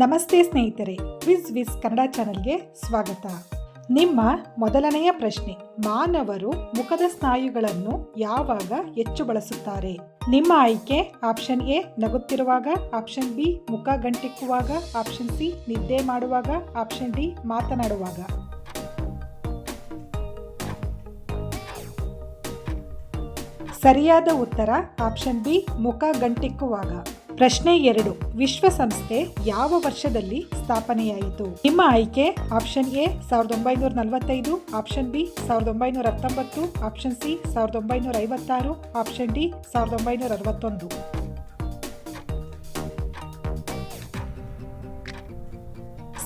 ನಮಸ್ತೆ ಸ್ನೇಹಿತರೆ, ವಿಸ್ ಕನ್ನಡ ಚಾನೆಲ್ಗೆ ಸ್ವಾಗತ. ನಿಮ್ಮ ಮೊದಲನೆಯ ಪ್ರಶ್ನೆ, ಮಾನವರು ಮುಖದ ಸ್ನಾಯುಗಳನ್ನು ಯಾವಾಗ ಹೆಚ್ಚು ಬಳಸುತ್ತಾರೆ? ನಿಮ್ಮ ಆಯ್ಕೆ ಆಪ್ಷನ್ ಎ ನಗುತ್ತಿರುವಾಗ, ಆಪ್ಷನ್ ಬಿ ಮುಖ ಗಂಟಿಕ್ಕುವಾಗ, ಆಪ್ಷನ್ ಸಿ ನಿದ್ದೆ ಮಾಡುವಾಗ, ಆಪ್ಷನ್ ಡಿ ಮಾತನಾಡುವಾಗ. ಸರಿಯಾದ ಉತ್ತರ ಆಪ್ಷನ್ ಬಿ ಮುಖ ಗಂಟಿಕ್ಕುವಾಗ. ಪ್ರಶ್ನೆ 2, ವಿಶ್ವಸಂಸ್ಥೆ ಯಾವ ವರ್ಷದಲ್ಲಿ ಸ್ಥಾಪನೆಯಾಯಿತು? ನಿಮ್ಮ ಆಯ್ಕೆ option A 1945, option B 1919, option C 1956, option D 1961.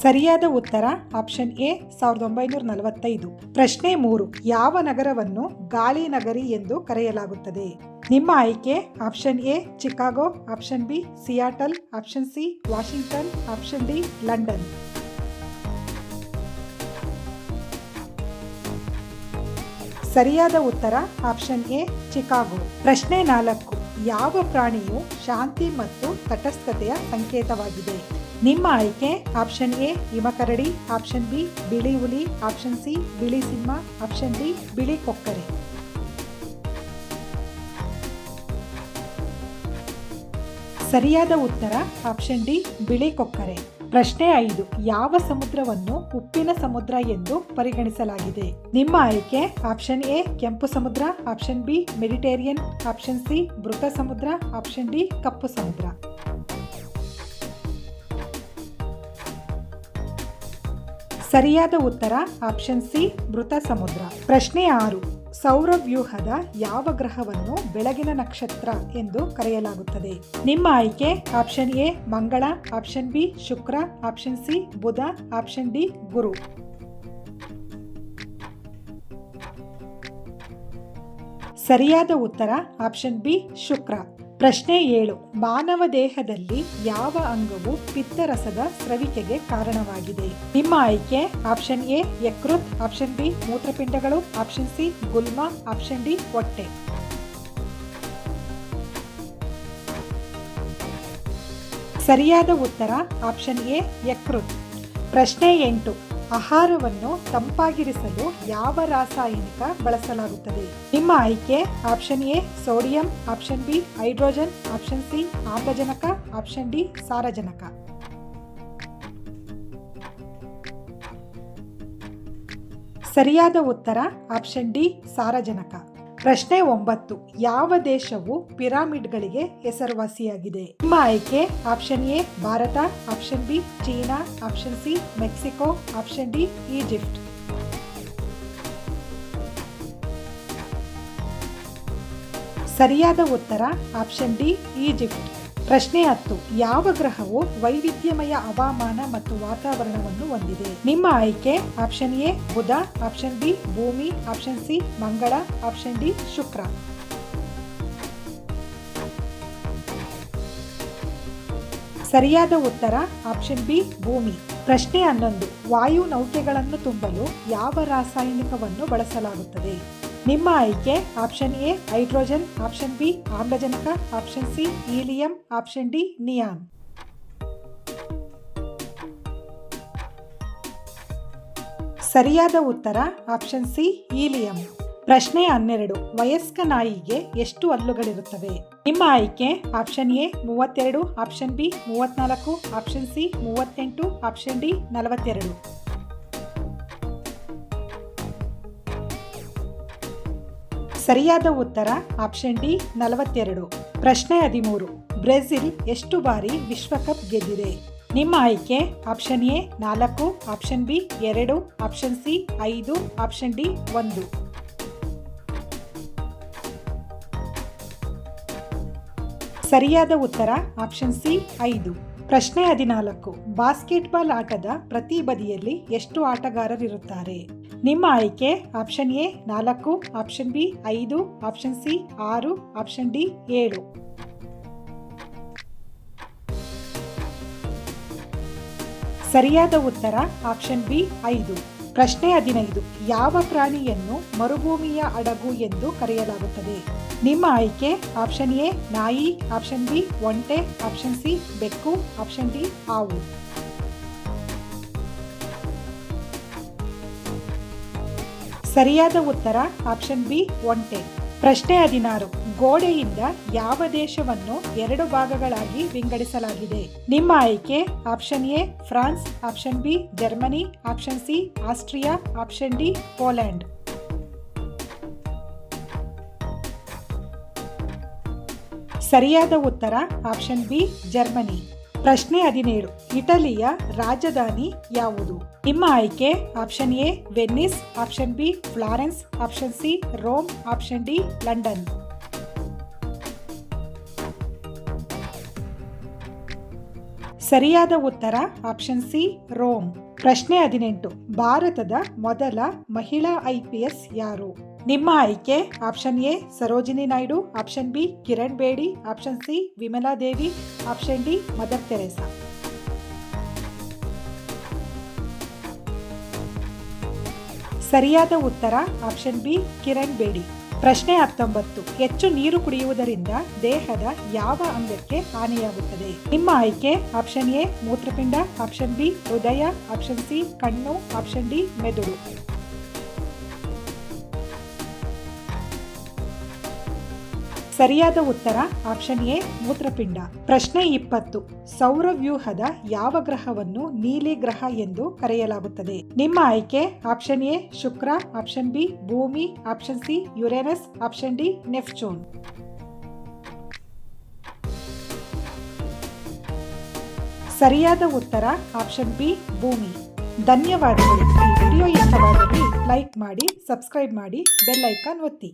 ಸರಿಯಾದ ಉತ್ತರ ಆಪ್ಷನ್ ಎ 1945. ಪ್ರಶ್ನೆ 3, ಯಾವ ನಗರವನ್ನು ಗಾಳಿ ನಗರಿ ಎಂದು ಕರೆಯಲಾಗುತ್ತದೆ? ನಿಮ್ಮ ಆಯ್ಕೆ option A Chicago, option B Seattle, option C Washington, option D London. ಸರಿಯಾದ ಉತ್ತರ ಆಪ್ಷನ್ ಎ ಚಿಕಾಗೋ. ಪ್ರಶ್ನೆ 4, ಯಾವ ಪ್ರಾಣಿಯು ಶಾಂತಿ ಮತ್ತು ತಟಸ್ಥತೆಯ ಸಂಕೇತವಾಗಿದೆ? ನಿಮ್ಮ ಆಯ್ಕೆ ಆಪ್ಷನ್ ಎ ಹಿಮಕರಡಿ, ಆಪ್ಷನ್ ಬಿ ಬಿಳಿ ಹುಲಿ, ಆಪ್ಷನ್ ಸಿ ಬಿಳಿ ಸಿಂಹ, ಆಪ್ಷನ್ ಡಿ ಬಿಳಿ ಕೊಕ್ಕರೆ. ಸರಿಯಾದ ಉತ್ತರ ಆಪ್ಷನ್ ಡಿ ಬಿಳಿ ಕೊಕ್ಕರೆ. ಪ್ರಶ್ನೆ 5, ಯಾವ ಸಮುದ್ರವನ್ನು ಉಪ್ಪಿನ ಸಮುದ್ರ ಎಂದು ಪರಿಗಣಿಸಲಾಗಿದೆ? ನಿಮ್ಮ ಆಯ್ಕೆ ಆಪ್ಷನ್ ಎ ಕೆಂಪು ಸಮುದ್ರ, option B Mediterranean, option C ಮೃತ ಸಮುದ್ರ, ಆಪ್ಷನ್ ಡಿ ಕಪ್ಪು ಸಮುದ್ರ. ಸರಿಯಾದ ಉತ್ತರ ಆಪ್ಷನ್ ಸಿ ಮೃತ ಸಮುದ್ರ. ಪ್ರಶ್ನೆ 6, ಸೌರವ್ಯೂಹದ ಯಾವ ಗ್ರಹವನ್ನು ಬೆಳಗಿನ ನಕ್ಷತ್ರ ಎಂದು ಕರೆಯಲಾಗುತ್ತದೆ? ನಿಮ್ಮ ಆಯ್ಕೆ ಆಪ್ಷನ್ ಎ ಮಂಗಳ, ಆಪ್ಷನ್ ಬಿ ಶುಕ್ರ, ಆಪ್ಷನ್ ಸಿ ಬುಧ, ಆಪ್ಷನ್ ಡಿ ಗುರು. ಸರಿಯಾದ ಉತ್ತರ ಆಪ್ಷನ್ ಬಿ ಶುಕ್ರ. ಪ್ರಶ್ನೆ 7, ಮಾನವ ದೇಹದಲ್ಲಿ ಯಾವ ಅಂಗವು ಪಿತ್ತರಸದ ಸ್ರವಿಕೆಗೆ ಕಾರಣವಾಗಿದೆ? ನಿಮ್ಮ ಆಯ್ಕೆ ಆಪ್ಷನ್ ಎ ಯಕೃತ್, ಆಪ್ಷನ್ ಬಿ ಮೂತ್ರಪಿಂಡಗಳು, ಆಪ್ಷನ್ ಸಿ ಗುಲ್ಮ, ಆಪ್ಷನ್ ಡಿ ಹೊಟ್ಟೆ. ಸರಿಯಾದ ಉತ್ತರ ಆಪ್ಷನ್ ಎ ಯಕೃತ್. ಪ್ರಶ್ನೆ 8, ಆಹಾರವನ್ನು ತಂಪಾಗಿರಿಸಲು ಯಾವ ರಾಸಾಯನಿಕ ಬಳಸಲಾಗುತ್ತದೆ? ನಿಮ್ಮ ಆಯ್ಕೆ option A sodium, option B hydrogen, option C ಆಮ್ಲಜನಕ, ಆಪ್ಷನ್ ಡಿ ಸಾರಜನಕ. ಸರಿಯಾದ ಉತ್ತರ ಆಪ್ಷನ್ ಡಿ ಸಾರಜನಕ. ಪ್ರಶ್ನೆ 9, ಯಾವ ದೇಶವು ಪಿರಾಮಿಡ್ಗಳಿಗೆ ಹೆಸರುವಾಸಿಯಾಗಿದೆ? ನಿಮ್ಮ ಆಯ್ಕೆ option A Bharat, option B China, option C Mexico, option D Egypt. ಸರಿಯಾದ ಉತ್ತರ ಆಪ್ಷನ್ ಡಿ ಈಜಿಪ್ಟ್. ಪ್ರಶ್ನೆ 10, ಯಾವ ಗ್ರಹವು ವೈವಿಧ್ಯಮಯ ಹವಾಮಾನ ಮತ್ತು ವಾತಾವರಣವನ್ನು ಹೊಂದಿದೆ? ನಿಮ್ಮ ಆಯ್ಕೆ option A Budha, option B ಭೂಮಿ, option C Mangala, option D Shukra. ಸರಿಯಾದ ಉತ್ತರ ಆಪ್ಷನ್ ಬಿ ಭೂಮಿ. ಪ್ರಶ್ನೆ 11, ವಾಯು ನೌಕೆಗಳನ್ನು ತುಂಬಲು ಯಾವ ರಾಸಾಯನಿಕವನ್ನು ಬಳಸಲಾಗುತ್ತದೆ? ನಿಮ್ಮ ಆಯ್ಕೆ option A hydrogen, option B ಆಮ್ಲಜನಕ, option C helium, option D neon. ಸರಿಯಾದ ಉತ್ತರ ಆಪ್ಷನ್ ಸಿ ಹೀಲಿಯಂ. ಪ್ರಶ್ನೆ 12, ವಯಸ್ಕ ನಾಯಿಗೆ ಎಷ್ಟು ಹಲ್ಲುಗಳಿರುತ್ತವೆ? ನಿಮ್ಮ ಆಯ್ಕೆ option A 32, option B 34, option C 38, option D 42. ಸರಿಯಾದ ಉತ್ತರ ಆಪ್ಷನ್ ಡಿ 42. ಪ್ರಶ್ನೆ 13, ಬ್ರೆಜಿಲ್ ಎಷ್ಟು ಬಾರಿ ವಿಶ್ವಕಪ್ ಗೆದ್ದಿದೆ? ನಿಮ್ಮ ಆಯ್ಕೆ option A 4, option B 2, option C 5, option D 1. ಸರಿಯಾದ ಉತ್ತರ ಆಪ್ಷನ್ ಸಿ 5. ಪ್ರಶ್ನೆ 14, ಬಾಸ್ಕೆಟ್ಬಾಲ್ ಆಟದ ಪ್ರತಿ ಬದಿಯಲ್ಲಿ ಎಷ್ಟು ಆಟಗಾರರಿರುತ್ತಾರೆ? ನಿಮ್ಮ ಆಯ್ಕೆ option A 4, option B 5, option C 6, option D 7. ಸರಿಯಾದ ಉತ್ತರ ಆಪ್ಷನ್ ಬಿ 5. ಪ್ರಶ್ನೆ 15, ಯಾವ ಪ್ರಾಣಿಯನ್ನು ಮರುಭೂಮಿಯ ಹಡಗು ಎಂದು ಕರೆಯಲಾಗುತ್ತದೆ? ನಿಮ್ಮ ಆಯ್ಕೆ ಆಪ್ಷನ್ ಎ ನಾಯಿ, ಆಪ್ಷನ್ ಬಿ ಒಂಟೆ, ಆಪ್ಷನ್ ಸಿ ಬೆಕ್ಕು, ಆಪ್ಷನ್ ಡಿ ಹಾವು. ಸರಿಯಾದ ಉತ್ತರ ಆಪ್ಷನ್ ಬಿ ಒಂಟೆ. ಪ್ರಶ್ನೆ 16. ಗೋಡೆಯಿಂದ ಯಾವ ದೇಶವನ್ನು 2 ಭಾಗಗಳಾಗಿ ವಿಂಗಡಿಸಲಾಗಿದೆ? ನಿಮ್ಮ ಆಯ್ಕೆ option A France, option B Germany, option C Austria, option D Poland. ಸರಿಯಾದ ಉತ್ತರ ಆಪ್ಷನ್ ಬಿ ಜರ್ಮನಿ. ಪ್ರಶ್ನೆ 17. ಇಟಲಿಯ ರಾಜಧಾನಿ ಯಾವುದು? ನಿಮ್ಮ ಆಯ್ಕೆ option A Venice, option B Florence, option C Rome, option D London. ಸರಿಯಾದ ಉತ್ತರ ಆಪ್ಷನ್ ಸಿ ರೋಮ್. ಪ್ರಶ್ನೆ 18. ಭಾರತದ ಮೊದಲ ಮಹಿಳಾ IPS ಯಾರು? ನಿಮ್ಮ ಆಯ್ಕೆ option A Sarojini Naidu, option B Kiran Bedi, option C Vimala Devi, option D mother Teresa. ಸರಿಯಾದ ಉತ್ತರ ಆಪ್ಷನ್ ಬಿ ಕಿರಣ್ ಬೇಡಿ. ಪ್ರಶ್ನೆ 19. ಹೆಚ್ಚು ನೀರು ಕುಡಿಯುವುದರಿಂದ ದೇಹದ ಯಾವ ಅಂಗಕ್ಕೆ ಹಾನಿಯಾಗುತ್ತದೆ? ನಿಮ್ಮ ಆಯ್ಕೆ ಆಪ್ಷನ್ ಎ ಮೂತ್ರಪಿಂಡ, ಆಪ್ಷನ್ ಬಿ ಹೃದಯ, ಆಪ್ಷನ್ ಸಿ ಕಣ್ಣು, ಆಪ್ಷನ್ ಡಿ ಮೆದುಳು. ಸರಿಯಾದ ಉತ್ತರ ಆಪ್ಷನ್ ಎ ಮೂತ್ರಪಿಂಡ. ಪ್ರಶ್ನೆ 20. ಸೌರವ್ಯೂಹದ ಯಾವ ಗ್ರಹವನ್ನು ನೀಲಿ ಗ್ರಹ ಎಂದು ಕರೆಯಲಾಗುತ್ತದೆ? ನಿಮ್ಮ ಆಯ್ಕೆ ಆಪ್ಷನ್ ಎ ಶುಕ್ರ, ಆಪ್ಷನ್ ಬಿ ಭೂಮಿ, option C Uranus, option D Neptune. ಸರಿಯಾದ ಉತ್ತರ ಆಪ್ಷನ್ ಬಿ ಭೂಮಿ. ಧನ್ಯವಾದಗಳು. ಈ ವಿಡಿಯೋ ಇಷ್ಟವಾದಲ್ಲಿ ಲೈಕ್ ಮಾಡಿ, ಸಬ್ಸ್ಕ್ರೈಬ್ ಮಾಡಿ, ಬೆಲ್ ಐಕಾನ್ ಒತ್ತಿ.